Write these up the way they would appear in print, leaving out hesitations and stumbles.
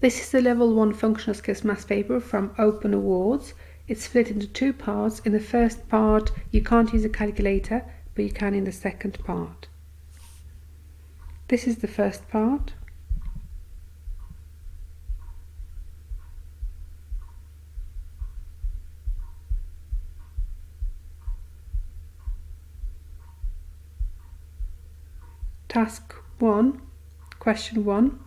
This is the Level 1 Functional Skills Maths paper from Open Awards. It's split into two parts. In the first part, you can't use a calculator, but you can in the second part. This is the first part. Task 1, question 1.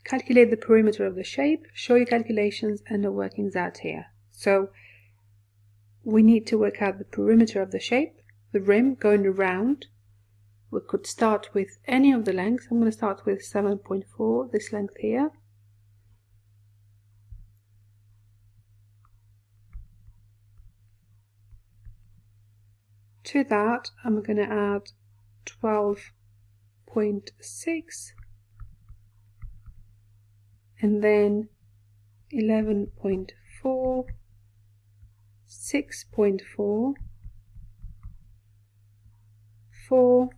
Calculate the perimeter of the shape, show your calculations and the workings out here. So we need to work out the perimeter of the shape, the rim going around. We could start with any of the lengths. I'm going to start with 7.4, this length here. To that, I'm going to add 12.6 and then 11.4, 6.4, 4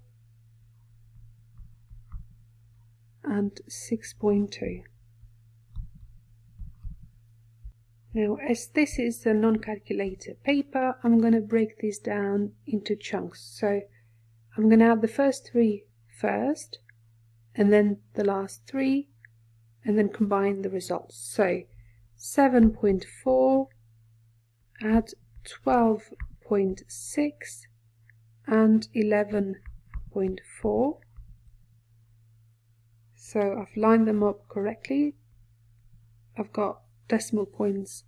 and 6.2. Now, as this is a non-calculator paper, I'm going to break this down into chunks. So I'm going to add the first three first, and then the last three, and then combine the results. So 7.4, add 12.6, and 11.4. So I've lined them up correctly. I've got decimal points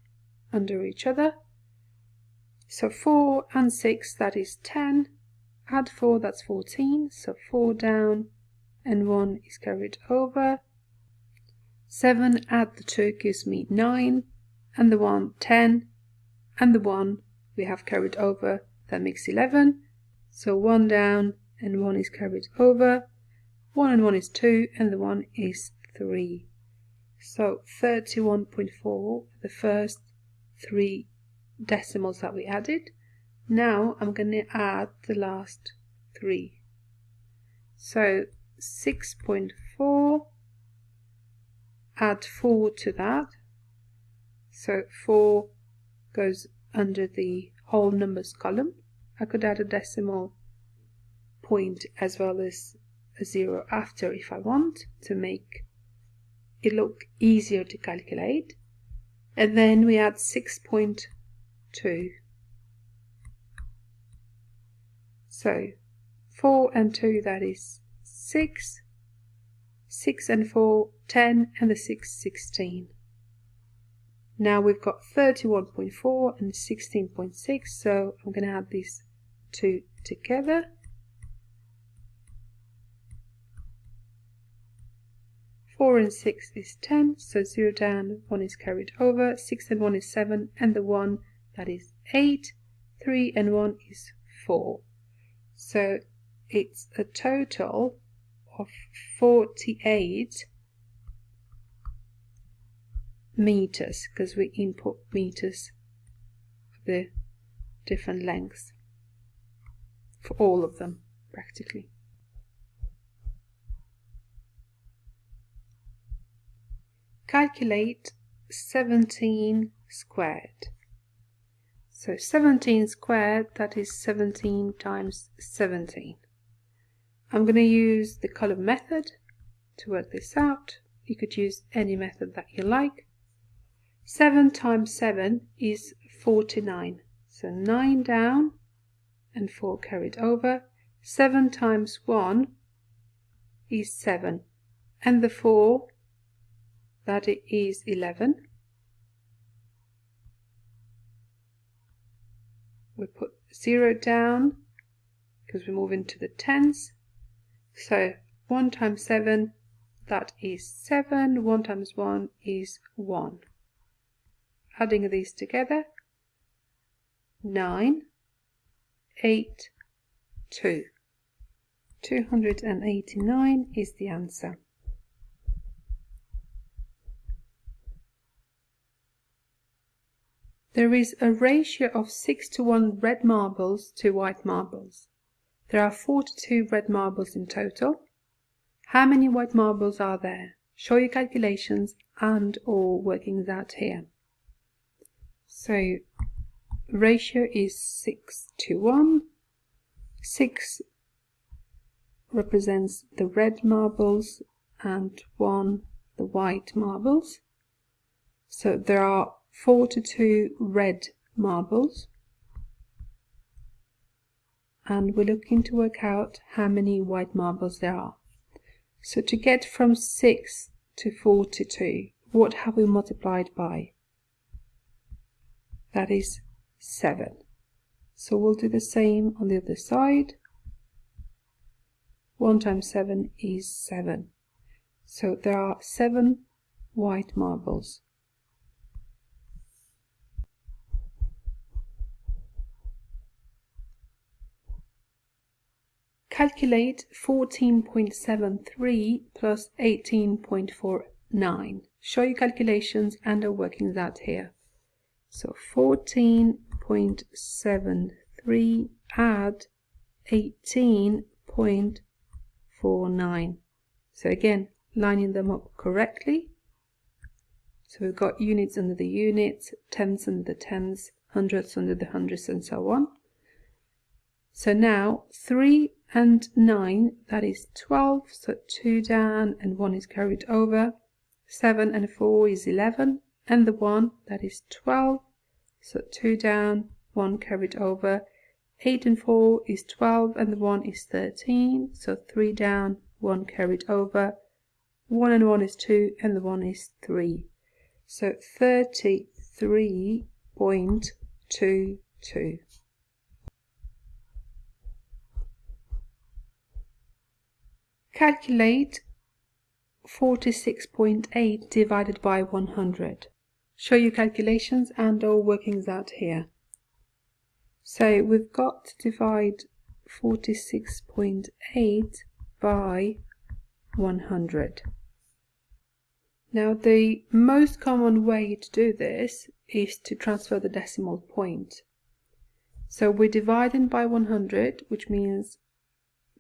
under each other. So 4 and 6, that is 10. Add 4, that's 14. So 4 down and 1 is carried over. 7, add the 2 gives me 9. And the 1, 10. And the 1 we have carried over, that makes 11. So 1 down and 1 is carried over. 1 and 1 is 2 and the 1 is 3. So 31.4, the first three decimals that we added. Now I'm going to add the last three. So 6.4, add 4 to that. So 4 goes under the whole numbers column. I could add a decimal point as well as a 0 after if I want to make it look easier to calculate. And then we add 6.2. So 4 and 2, that is 6. 6 and 4, 10, and the 6, 16. Now we've got 31.4 and 16.6, so I'm going to add these two together. 4 and 6 is 10, so 0 down, 1 is carried over, 6 and 1 is 7, and the 1, that is 8, 3 and 1 is 4. So it's a total of 48 meters, because we input meters for the different lengths, for all of them, practically. Calculate 17 squared. So 17 squared, that is 17 times 17. I'm going to use the column method to work this out. You could use any method that you like. 7 times 7 is 49. So 9 down and 4 carried over. 7 times 1 is 7. And the 4, that it is 11. We put 0 down because we move into the tens. So 1 times 7, that is 7. 1 times 1 is 1. Adding these together, 9, 8, 2. 289 is the answer. There is a ratio of 6:1 red marbles to white marbles. There are 42 red marbles in total. How many white marbles are there? Show your calculations and or workings out here. So ratio is 6:1. 6 represents the red marbles and 1 the white marbles. So there are 4:2 red marbles, and we're looking to work out how many white marbles there are. So to get from 6 to 4:2, what have we multiplied by? That is 7. So we'll do the same on the other side. 1 times 7 is 7. So there are 7 white marbles. Calculate 14.73 plus 18.49. Show your calculations and the workings out here. So 14.73 add 18.49. So again, lining them up correctly. So we've got units under the units, tenths under the tenths, hundredths under the hundredths, and so on. So now 3 and 9, that is 12, so 2 down and 1 is carried over. 7 and 4 is 11, and the 1, that is 12, so 2 down, 1 carried over. 8 and 4 is 12, and the 1 is 13, so 3 down, 1 carried over. 1 and 1 is 2, and the 1 is 3. So 33.22. Calculate 46.8 divided by 100. Show your calculations and or workings out here. So we've got to divide 46.8 by 100. Now the most common way to do this is to transfer the decimal point. So we're dividing by 100, which means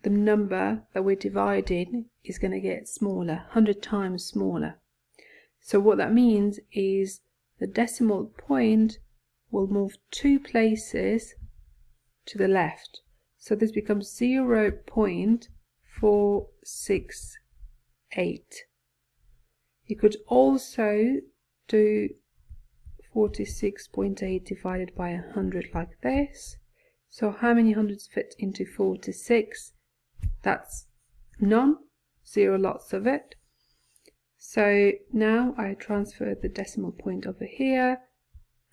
the number that we're dividing is going to get smaller, 100 times smaller. So what that means is the decimal point will move 2 places to the left. So this becomes 0.468. You could also do 46.8 divided by 100 like this. So how many hundreds fit into 46? That's none, 0 lots of it. So now I transfer the decimal point over here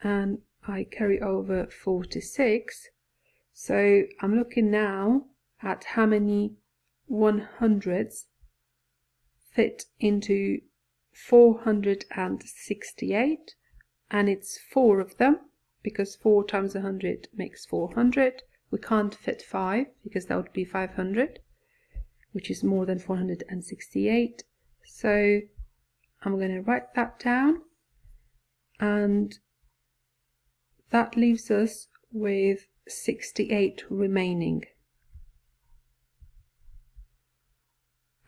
and I carry over 46. So I'm looking now at how many 100s fit into 468, and it's 4 of them, because 4 times 100 makes 400. We can't fit 5 because that would be 500, which is more than 468. So I'm going to write that down, and that leaves us with 68 remaining.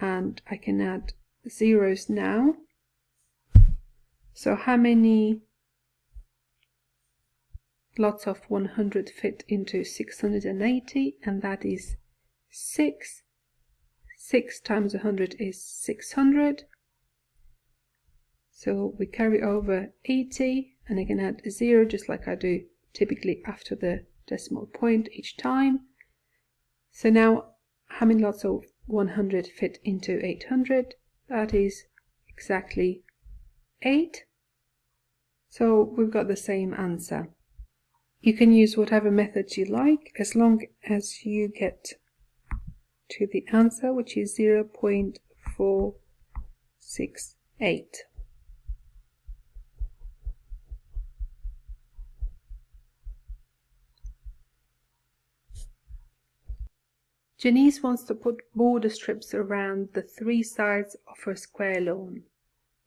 And I can add zeros now. So how many lots of 100 fit into 680? And that is 6. 6 times 100 is 600. So we carry over 80, and I can add a 0 just like I do typically after the decimal point each time. So now how many lots of 100 fit into 800? That is exactly 8. So we've got the same answer. You can use whatever method you like as long as you get to the answer, which is 0.468. Janice wants to put border strips around the 3 sides of her square lawn.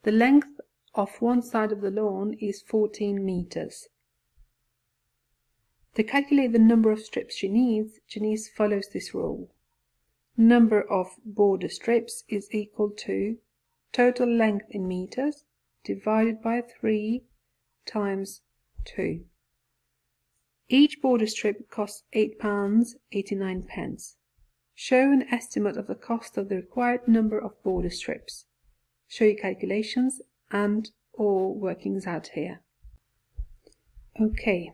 The length of one side of the lawn is 14 meters. To calculate the number of strips she needs, Janice follows this rule. Number of border strips is equal to total length in meters divided by 3 times 2. Each border strip costs £8.89. Show an estimate of the cost of the required number of border strips. Show your calculations and or workings out here. Okay.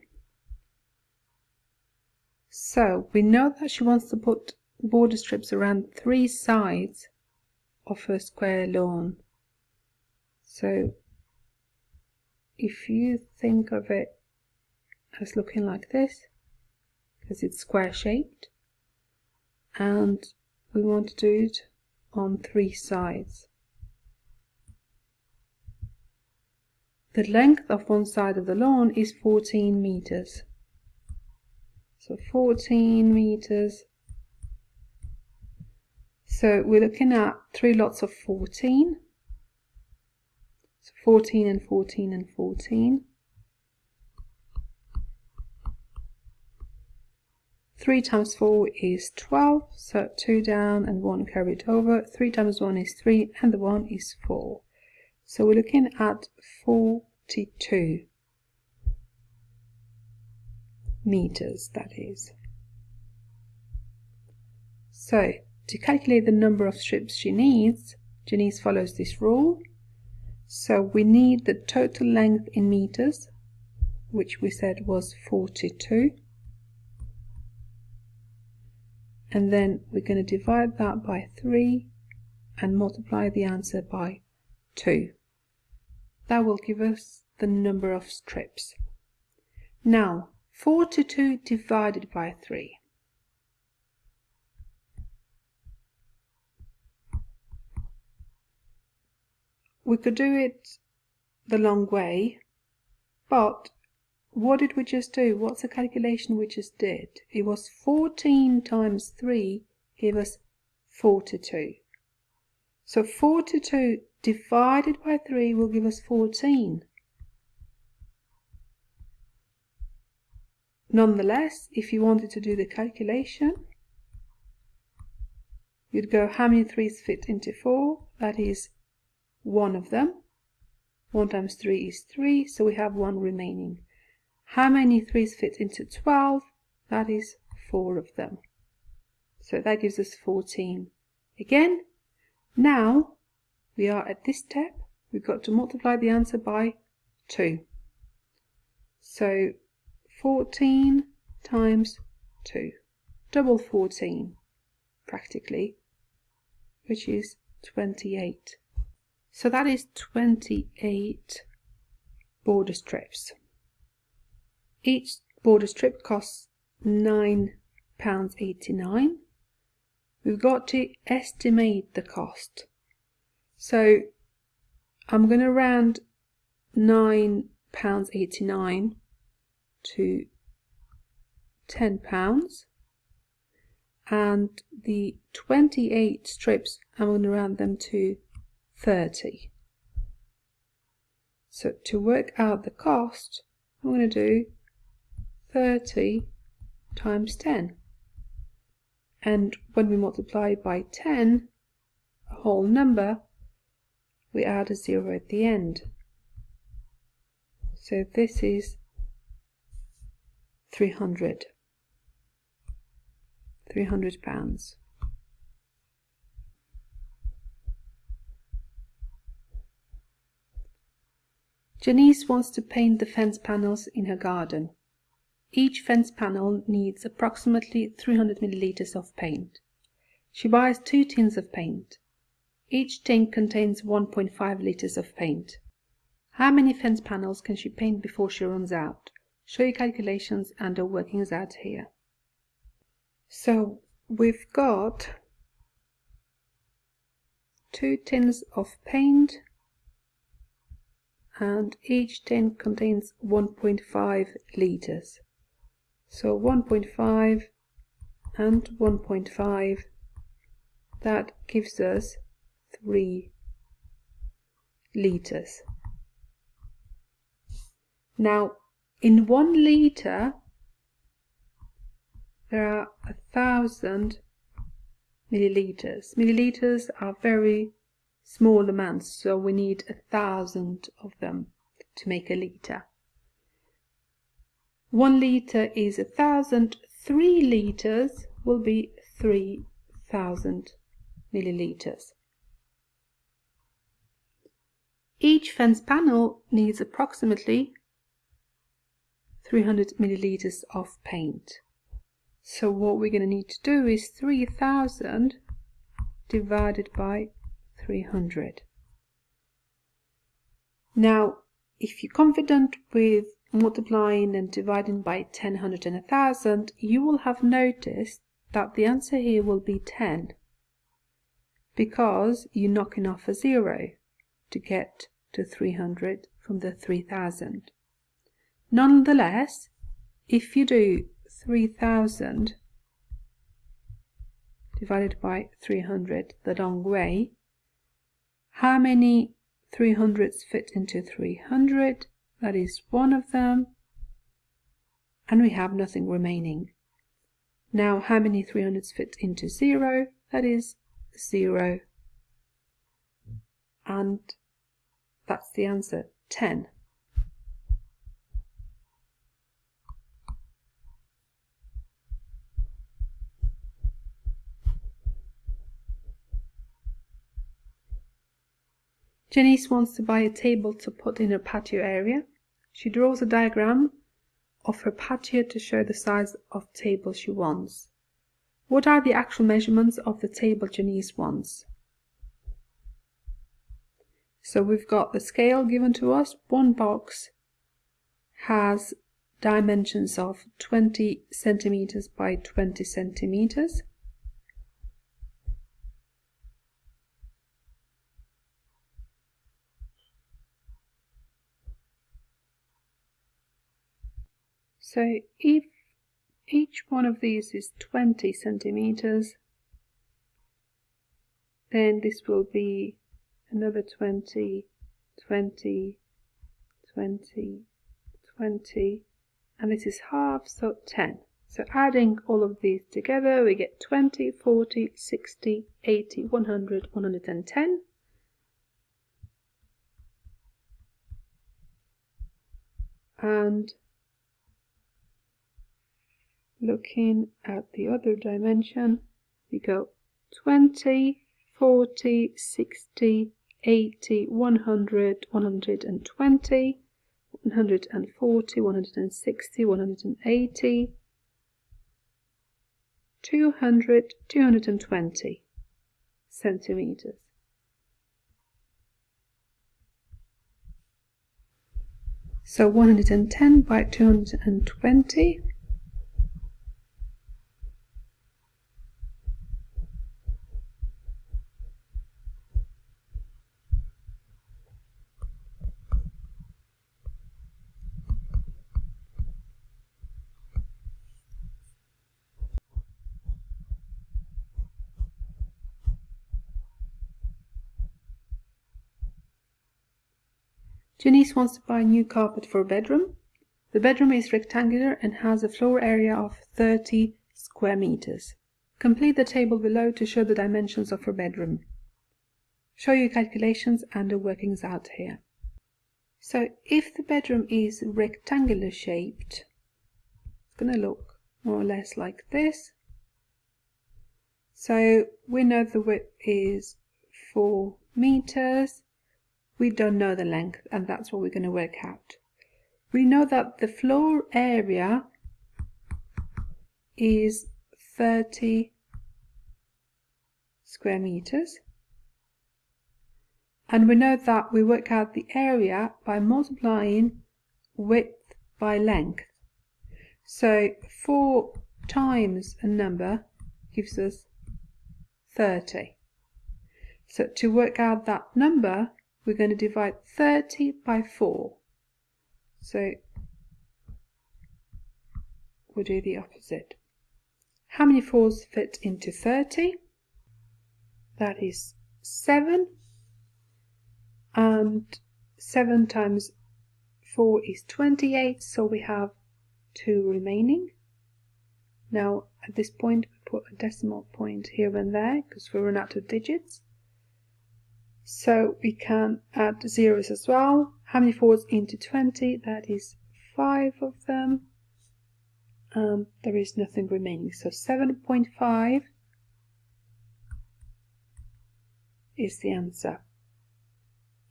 So we know that she wants to put border strips around 3 sides of her square lawn. So if you think of it as looking like this, because it's square shaped, and we want to do it on 3 sides. The length of one side of the lawn is 14 meters. So 14 meters. So we're looking at 3 lots of 14. So 14 and 14 and 14. 3 times 4 is 12, so 2 down and 1 carried over. 3 times 1 is 3 and the 1 is 4. So we're looking at 42 meters, that is. So to calculate the number of strips she needs, Janice follows this rule. So we need the total length in meters, which we said was 42. And then we're going to divide that by 3 and multiply the answer by 2. That will give us the number of strips. Now, 42 divided by 3. We could do it the long way, but what did we just do? What's the calculation we just did? It was 14 times 3 gave us 42. So 42 divided by 3 will give us 14. Nonetheless, if you wanted to do the calculation, you'd go how many 3's fit into 4? That is one of them. 1 times 3 is 3, so we have 1 remaining. How many 3's fit into 12? That is 4 of them. So that gives us 14. Again, now we are at this step. We've got to multiply the answer by 2. So 14 times 2. Double 14, practically, which is 28. So that is 28 border strips. Each border strip costs £9.89. We've got to estimate the cost. So I'm going to round £9.89 to £10. And the 28 strips, I'm going to round them to 30. So to work out the cost, I'm going to do 30 times 10. And when we multiply by 10, a whole number, we add a 0 at the end. So this is 300 £300. Janice wants to paint the fence panels in her garden. Each fence panel needs approximately 300 milliliters of paint. She buys 2 tins of paint. Each tin contains 1.5 liters of paint. How many fence panels can she paint before she runs out? Show your calculations and the workings out here. So we've got 2 tins of paint, and each tin contains 1.5 liters. So 1.5 and 1.5, that gives us 3 liters. Now, in 1 liter, there are 1,000 milliliters. Milliliters are very small amounts, so we need 1,000 of them to make a litre. 1 litre is 1,000. 3 litres will be 3,000 millilitres. Each fence panel needs approximately 300 millilitres of paint. So what we're going to need to do is 3,000 divided by 300. Now, if you're confident with multiplying and dividing by 10, 100 and 1,000, you will have noticed that the answer here will be 10, because you're knocking off a 0 to get to 300 from the 3,000. Nonetheless, if you do 3,000 divided by 300 the long way, how many 300s fit into 300? That is one of them, and we have nothing remaining. Now, how many 300s fit into 0? That is 0, and that's the answer, 10. Janice wants to buy a table to put in her patio area. She draws a diagram of her patio to show the size of table she wants. What are the actual measurements of the table Janice wants? So we've got the scale given to us. One box has dimensions of 20 centimeters by 20 centimeters. So if each one of these is 20 centimeters, then this will be another 20, 20, 20, 20, and this is half, so 10. So adding all of these together, we get 20, 40, 60, 80, 100, 110. And looking at the other dimension, we go 20, 40, 60, 80, 100, 120, 140, 160, 180, 200, 220 centimeters. So 110 by 220. Janice wants to buy a new carpet for a bedroom. The bedroom is rectangular and has a floor area of 30 square meters. Complete the table below to show the dimensions of her bedroom. Show your calculations and the workings out here. So if the bedroom is rectangular shaped, it's going to look more or less like this. So we know the width is 4 meters. We don't know the length, and that's what we're going to work out. We know that the floor area is 30 square meters. And we know that we work out the area by multiplying width by length. So 4 times a number gives us 30. So to work out that number, we're going to divide 30 by 4. So we'll do the opposite. How many 4s fit into 30? That is 7. And 7 times 4 is 28, so we have 2 remaining. Now at this point we put a decimal point here and there because we run out of digits. So we can add zeros as well. How many 4s into 20? That is 5 of them. And there is nothing remaining. So 7.5 is the answer.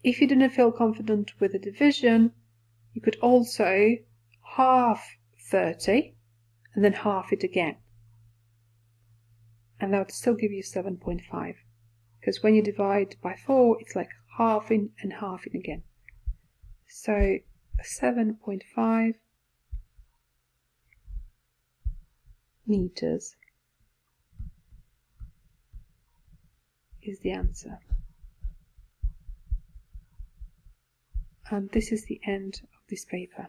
If you didn't feel confident with the division, you could also half 30 and then half it again. And that would still give you 7.5. Because when you divide by 4, it's like halving and halving again. So 7.5 meters is the answer. And this is the end of this paper.